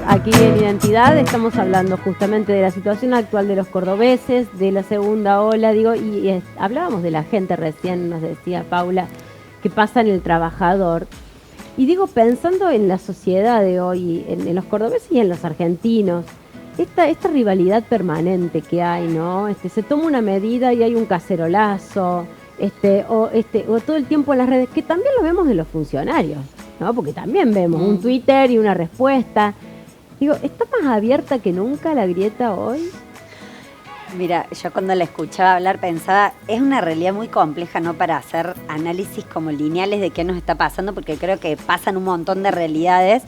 aquí en Identidad estamos hablando justamente de la situación actual de los cordobeses, de la segunda ola, digo, y hablábamos de la gente recién, nos decía Paula, que pasa en el trabajador. Y digo, pensando en la sociedad de hoy, en los cordobeses y en los argentinos, esta rivalidad permanente que hay, ¿no? Se toma una medida y hay un cacerolazo, o todo el tiempo en las redes, que también lo vemos de los funcionarios, ¿no? Porque también vemos un Twitter y una respuesta. Digo, ¿está más abierta que nunca la grieta hoy? Mira, yo cuando la escuchaba hablar pensaba, es una realidad muy compleja, ¿no? Para hacer análisis como lineales de qué nos está pasando, porque creo que pasan un montón de realidades,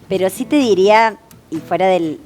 pero sí te diría, y fuera de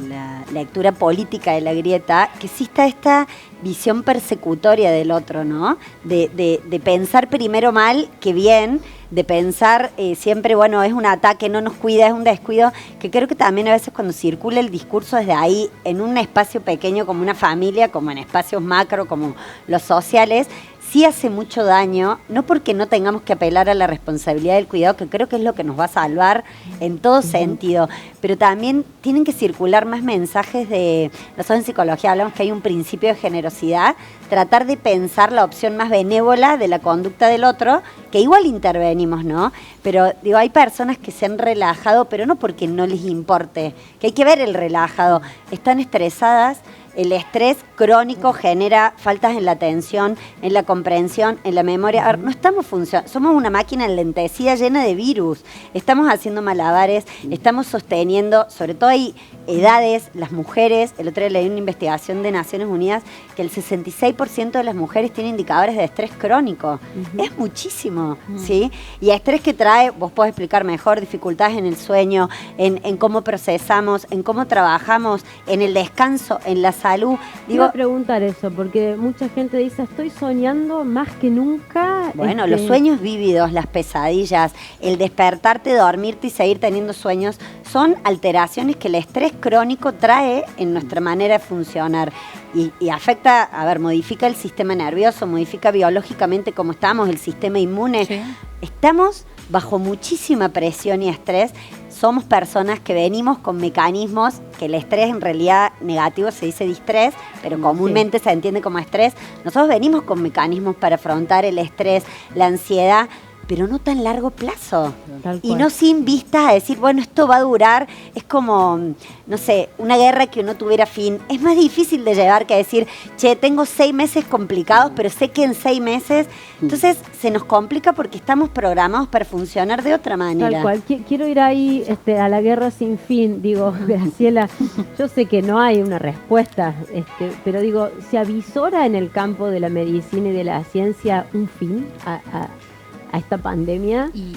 la lectura política de la grieta, que sí está esta visión persecutoria del otro, ¿no? De pensar primero mal que bien, de pensar siempre, bueno, es un ataque, no nos cuida, es un descuido, que creo que también a veces cuando circula el discurso desde ahí, en un espacio pequeño como una familia, como en espacios macro, como los sociales, sí hace mucho daño, no porque no tengamos que apelar a la responsabilidad del cuidado, que creo que es lo que nos va a salvar en todo sentido, pero también tienen que circular más mensajes de, nosotros en psicología hablamos que hay un principio de generosidad, tratar de pensar la opción más benévola de la conducta del otro, que igual intervenimos, ¿no? Pero digo, hay personas que se han relajado, pero no porque no les importe, que hay que ver el relajado, están estresadas. El estrés crónico genera faltas en la atención, en la comprensión, en la memoria. A ver, no estamos funcionando, somos una máquina enlentecida llena de virus. Estamos haciendo malabares, estamos sosteniendo, sobre todo hay edades, las mujeres, el otro día leí una investigación de Naciones Unidas que el 66% de las mujeres tienen indicadores de estrés crónico. Es muchísimo, ¿sí? Y estrés que trae, vos podés explicar mejor, dificultades en el sueño, en cómo procesamos, en cómo trabajamos, en el descanso, en la salud. Iba a preguntar eso, porque mucha gente dice, estoy soñando más que nunca. Bueno, los sueños vívidos, las pesadillas, el despertarte, dormirte y seguir teniendo sueños, son alteraciones que el estrés crónico trae en nuestra manera de funcionar. Y afecta, a ver, modifica el sistema nervioso, modifica biológicamente cómo estamos, el sistema inmune. Sí. Estamos bajo muchísima presión y estrés. Somos personas que venimos con mecanismos, que el estrés en realidad negativo se dice distrés, pero comúnmente se entiende como estrés. Nosotros venimos con mecanismos para afrontar el estrés, la ansiedad, pero no tan largo plazo. Y no sin vistas a decir, bueno, esto va a durar, es como, no sé, una guerra que no tuviera fin. Es más difícil de llevar que decir, che, tengo 6 meses complicados, pero sé que en 6 meses... Entonces se nos complica porque estamos programados para funcionar de otra manera. Tal cual. Quiero ir ahí a la guerra sin fin, digo, Graciela, yo sé que no hay una respuesta, pero digo, ¿se avisora en el campo de la medicina y de la ciencia un fin a esta pandemia? Y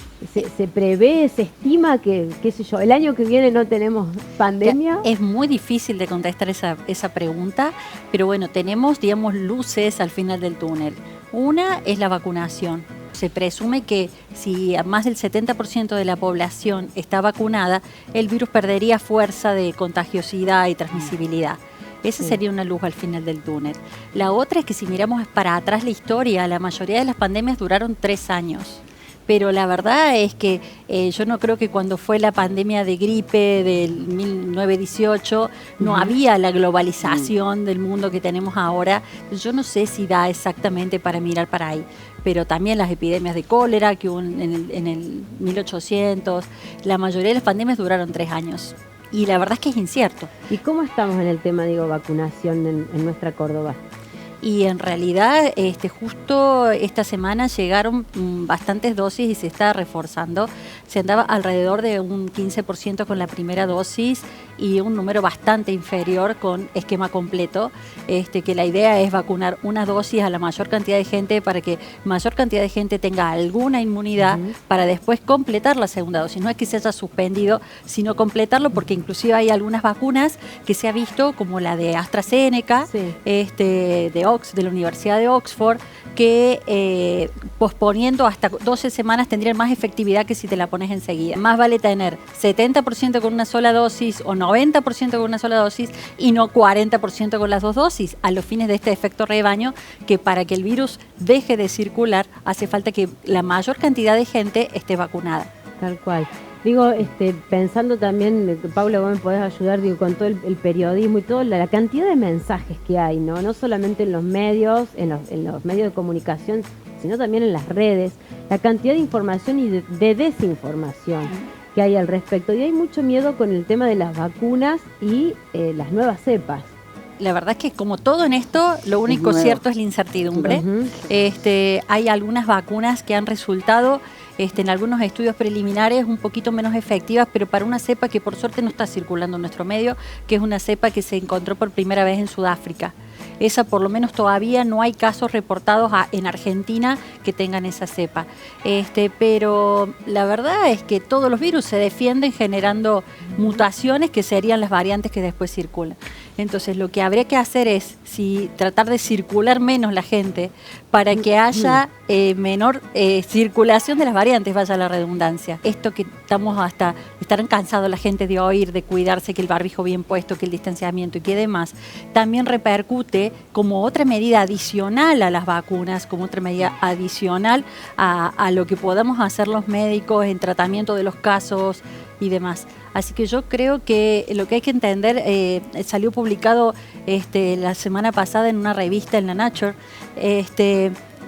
se prevé, se estima que, qué sé yo, el año que viene no tenemos pandemia. Es muy difícil de contestar esa pregunta, pero bueno, tenemos, digamos, luces al final del túnel. Una es la vacunación. Se presume que si más del 70% de la población está vacunada, el virus perdería fuerza de contagiosidad y transmisibilidad. Esa sería una luz al final del túnel. La otra es que si miramos para atrás la historia, la mayoría de las pandemias duraron 3 años. Pero la verdad es que yo no creo que cuando fue la pandemia de gripe del 1918 no había la globalización del mundo que tenemos ahora. Yo no sé si da exactamente para mirar para ahí. Pero también las epidemias de cólera que hubo en el 1800, la mayoría de las pandemias duraron 3 años. Y la verdad es que es incierto. ¿Y cómo estamos en el tema, vacunación en nuestra Córdoba? Y en realidad justo esta semana llegaron bastantes dosis y se está reforzando. Se andaba alrededor de un 15% con la primera dosis y un número bastante inferior con esquema completo, que la idea es vacunar una dosis a la mayor cantidad de gente para que mayor cantidad de gente tenga alguna inmunidad para después completar la segunda dosis. No es que se haya suspendido, sino completarlo, porque inclusive hay algunas vacunas que se ha visto, como la de AstraZeneca, de la Universidad de Oxford, que posponiendo hasta 12 semanas tendrían más efectividad que si te la pones enseguida. Más vale tener 70% con una sola dosis o 90% con una sola dosis y no 40% con las 2 dosis, a los fines de este efecto rebaño, que para que el virus deje de circular hace falta que la mayor cantidad de gente esté vacunada. Tal cual. Digo, pensando también, Paula, vos me podés ayudar, digo, con todo el periodismo y toda la cantidad de mensajes que hay, ¿no? No solamente en los medios, en los medios de comunicación, sino también en las redes, la cantidad de información y de desinformación que hay al respecto. Y hay mucho miedo con el tema de las vacunas y las nuevas cepas. La verdad es que como todo en esto, lo único cierto es la incertidumbre. Hay algunas vacunas que han resultado en algunos estudios preliminares un poquito menos efectivas, pero para una cepa que por suerte no está circulando en nuestro medio, que es una cepa que se encontró por primera vez en Sudáfrica. Esa por lo menos todavía no hay casos reportados en Argentina que tengan esa cepa. Pero la verdad es que todos los virus se defienden generando mutaciones que serían las variantes que después circulan. Entonces lo que habría que hacer es tratar de circular menos la gente para que haya menor circulación de las variantes, vaya la redundancia. Esto que estarán cansados la gente de oír, de cuidarse, que el barbijo bien puesto, que el distanciamiento y que demás, también repercute como otra medida adicional a las vacunas, como otra medida adicional a lo que podamos hacer los médicos en tratamiento de los casos y demás. Así que yo creo que lo que hay que entender, salió publicado la semana pasada en una revista, en la Nature,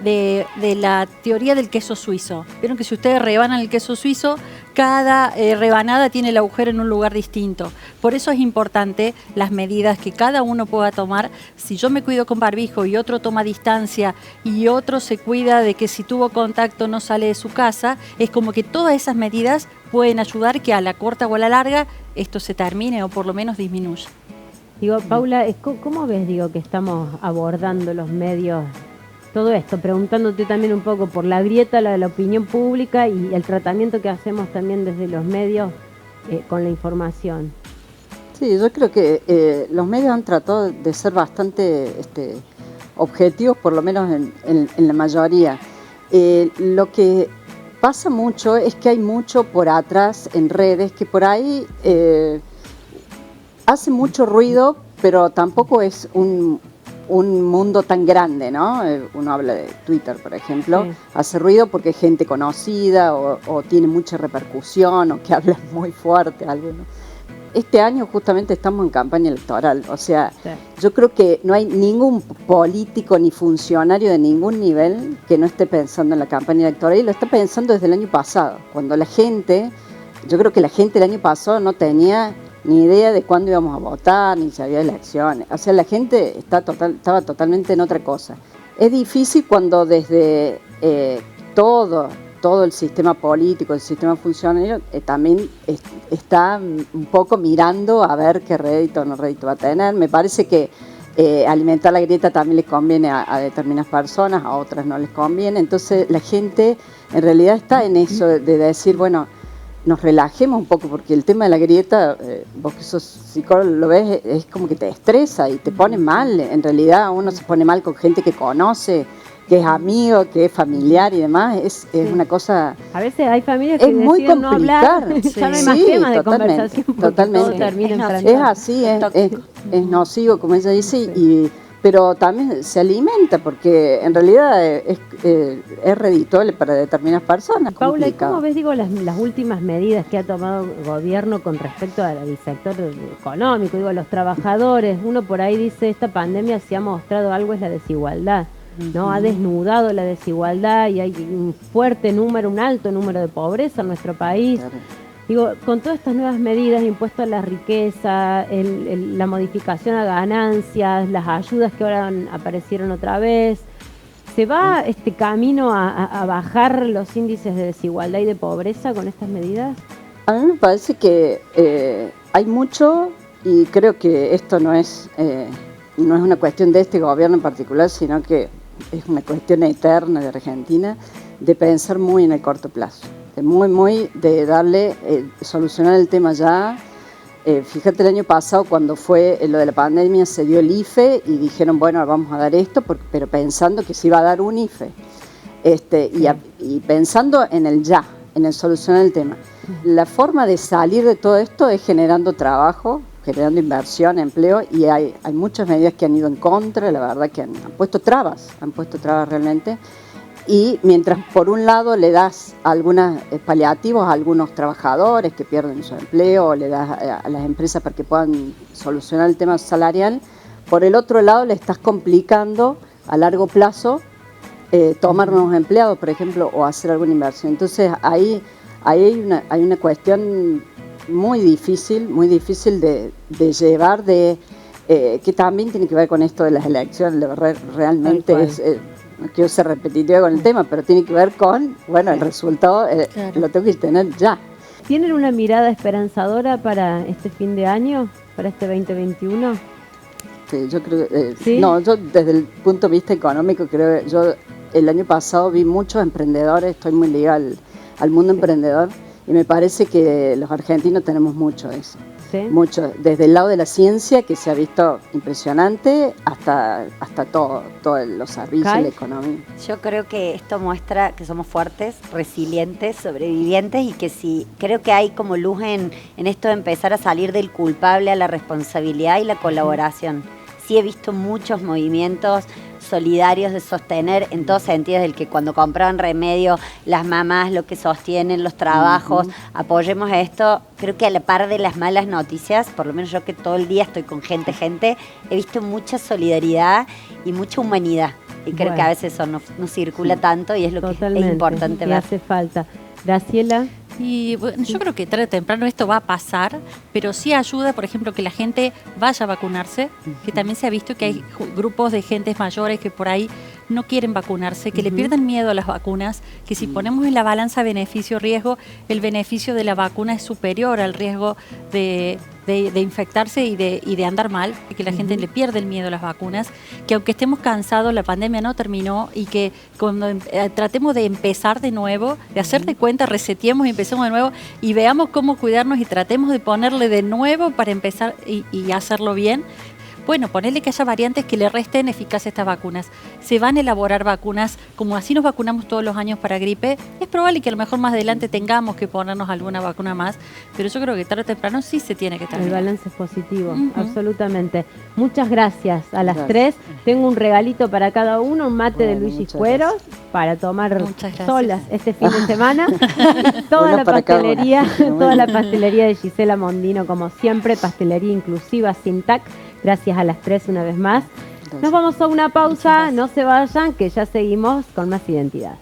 de la teoría del queso suizo. Vieron que si ustedes rebanan el queso suizo, cada rebanada tiene el agujero en un lugar distinto. Por eso es importante las medidas que cada uno pueda tomar. Si yo me cuido con barbijo y otro toma distancia y otro se cuida de que si tuvo contacto no sale de su casa, es como que todas esas medidas pueden ayudar que a la corta o a la larga esto se termine o por lo menos disminuya. Digo, Paula, ¿cómo ves, que estamos abordando los medios todo esto? Preguntándote también un poco por la grieta, la opinión pública y el tratamiento que hacemos también desde los medios con la información. Sí, yo creo que los medios han tratado de ser bastante objetivos, por lo menos en la mayoría. Lo que pasa mucho es que hay mucho por atrás en redes que por ahí hace mucho ruido, pero tampoco es un mundo tan grande, ¿no? Uno habla de Twitter, por ejemplo, sí. Hace ruido porque hay gente conocida o tiene mucha repercusión o que habla muy fuerte, algo, ¿no? Este año justamente estamos en campaña electoral, o sea, sí. Yo creo que no hay ningún político ni funcionario de ningún nivel que no esté pensando en la campaña electoral y lo está pensando desde el año pasado, cuando yo creo que la gente el año pasado no tenía ni idea de cuándo íbamos a votar, ni si había elecciones, o sea, la gente estaba totalmente en otra cosa. Es difícil cuando desde todo el sistema político, el sistema funcionario, también está un poco mirando a ver qué rédito o no rédito va a tener. Me parece que alimentar la grieta también les conviene a determinadas personas, a otras no les conviene. Entonces la gente en realidad está en eso de decir, bueno, nos relajemos un poco, porque el tema de la grieta, vos que sos psicólogo lo ves, es como que te estresa y te pone mal. En realidad uno se pone mal con gente que conoce, que es amigo, que es familiar y demás, es una cosa... A veces hay familias que deciden no hablar, ya no hay más temas de conversación. Totalmente. Es así, es nocivo, como ella dice, pero también se alimenta, porque en realidad es redituable para determinadas personas. Paula, ¿y cómo ves, las últimas medidas que ha tomado el gobierno con respecto al sector económico? Los trabajadores, uno por ahí dice, esta pandemia si ha mostrado algo es la desigualdad. ¿No? Ha desnudado la desigualdad y hay un alto número de pobreza en nuestro país. Claro. Con todas estas nuevas medidas, impuestos a la riqueza, la modificación a ganancias, las ayudas que ahora aparecieron otra vez, ¿se va este camino a bajar los índices de desigualdad y de pobreza con estas medidas? A mí me parece que hay mucho, y creo que esto no es una cuestión de este gobierno en particular, sino que es una cuestión eterna de Argentina, de pensar muy en el corto plazo, de darle, solucionar el tema ya. Fíjate, el año pasado cuando fue lo de la pandemia se dio el IFE y dijeron, bueno, vamos a dar esto, pero pensando que se iba a dar un IFE, y pensando en el ya, en el solucionar el tema. La forma de salir de todo esto es generando trabajo, generando inversión, empleo, y hay muchas medidas que han ido en contra, la verdad que han puesto trabas realmente, Y mientras por un lado le das algunos paliativos a algunos trabajadores que pierden su empleo, o le das a las empresas para que puedan solucionar el tema salarial, por el otro lado le estás complicando a largo plazo tomar nuevos empleados, por ejemplo, o hacer alguna inversión. Entonces ahí hay una cuestión muy difícil de llevar, que también tiene que ver con esto de las elecciones. Realmente es... no quiero ser repetitiva con el tema, pero tiene que ver con, bueno, el resultado claro, lo tengo que tener ya. ¿Tienen una mirada esperanzadora para este fin de año, para este 2021? Sí, yo creo ¿sí? No, yo desde el punto de vista económico creo, yo el año pasado vi muchos emprendedores, estoy muy ligada al mundo emprendedor, y me parece que los argentinos tenemos mucho de eso. ¿Sí? Mucho, desde el lado de la ciencia, que se ha visto impresionante, hasta todos los servicios, la economía. Yo creo que esto muestra que somos fuertes, resilientes, sobrevivientes, y que sí, creo que hay como luz en esto de empezar a salir del culpable a la responsabilidad y la colaboración. Sí he visto muchos movimientos solidarios de sostener en todos sentidos, del que cuando compraban remedio, las mamás, lo que sostienen, los trabajos, apoyemos esto. Creo que a la par de las malas noticias, por lo menos yo que todo el día estoy con gente, he visto mucha solidaridad y mucha humanidad. Y creo que a veces eso no circula tanto, y es lo que es importante ver. Hace falta. Graciela. Y bueno, yo creo que tarde o temprano esto va a pasar, pero sí ayuda, por ejemplo, que la gente vaya a vacunarse, que también se ha visto que hay grupos de gentes mayores que por ahí no quieren vacunarse, que le pierden miedo a las vacunas, que si ponemos en la balanza beneficio-riesgo, el beneficio de la vacuna es superior al riesgo de infectarse y de andar mal, y que la gente le pierde el miedo a las vacunas, que aunque estemos cansados, la pandemia no terminó, y que cuando tratemos de empezar de nuevo, de hacer de cuenta, reseteemos y empecemos de nuevo, y veamos cómo cuidarnos y tratemos de ponerle de nuevo para empezar y hacerlo bien. Bueno, ponerle que haya variantes que le resten eficacia a estas vacunas. Se van a elaborar vacunas, como así nos vacunamos todos los años para gripe. Es probable que a lo mejor más adelante tengamos que ponernos alguna vacuna más, pero yo creo que tarde o temprano sí se tiene que terminar. El balance es positivo, absolutamente. Muchas gracias a las tres. Tengo un regalito para cada uno, un mate de Luis Iscueros para tomar solas este fin de semana. Toda la pastelería de Gisela Mondino, como siempre, pastelería inclusiva, sin TAC. Gracias a las tres una vez más. Nos vamos a una pausa, no se vayan, que ya seguimos con más identidad.